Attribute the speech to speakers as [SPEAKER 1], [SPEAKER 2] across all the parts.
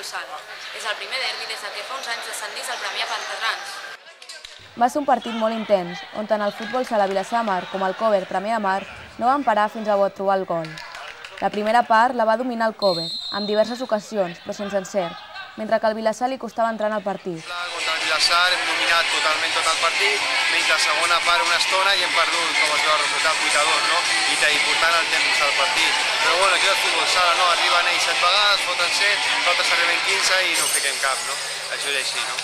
[SPEAKER 1] futbol sala. És el primer derbi des que fa uns anys descendís al Premià Pantatrans.
[SPEAKER 2] Va ser un partit molt intens, on tant el futbol sala Vilassar de Mar com el Cover Premià de Mar no van parar fins a trobar el gol. La primera part la va dominar el Cover, en diverses ocasions, però sense encert, mentre que al Vilassar li costava entrar en el partit.
[SPEAKER 3] Contra el Vilassar hem dominat totalment tot el partit, menys la segona part una estona i hem perdut, com es veu, el resultat 8-2, no? I portant el temps del partit. Però bueno, aquí el futbol sala, no? Arriben ells 7 vegades, foten 7, nosaltres arribem 15 i no fiquem cap, no? Això és així, no?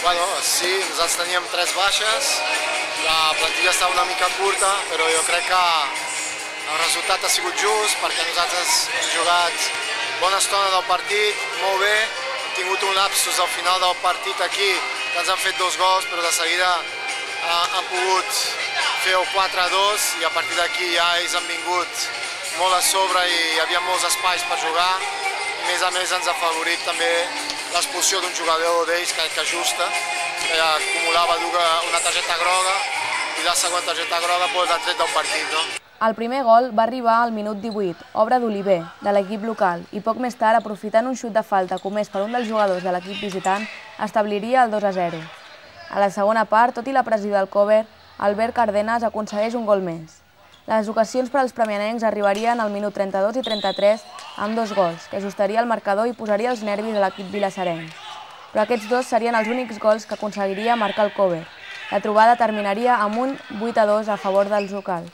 [SPEAKER 4] Bueno, sí, nosaltres teníem 3 baixes, la plantilla estava una mica curta, però jo crec que el resultat ha sigut just perquè nosaltres hem jugat bona estona del partit, molt bé, hem tingut un lapsus al final del partit aquí, que ens han fet 2 gols, però de seguida han pogut fer el 4-2 i a partir d'aquí ja ells han vingut molt a sobre i hi havia molts espais per jugar i a més ens ha afavorit també l'expulsió d'un jugador d'ells que justa, que acumulava una targeta groga i la següent targeta groga l'ha tret del partit, no?
[SPEAKER 2] El primer gol va arribar al minut 18, obra d'Oliver, de l'equip local, i poc més tard, aprofitant un xut de falta comès per un dels jugadors de l'equip visitant, establiria el 2-0. A la segona part, tot i la pressió del Cover, Albert Cardenas aconsegueix un gol més. Les ocasions per als premianencs arribarien al minut 32 i 33 amb 2 gols, que ajustaria el marcador i posaria els nervis a l'equip vilassarenc. Però aquests 2 serien els únics gols que aconseguiria marcar el Cover. La trobada terminaria amb un 8-2 a favor dels locals.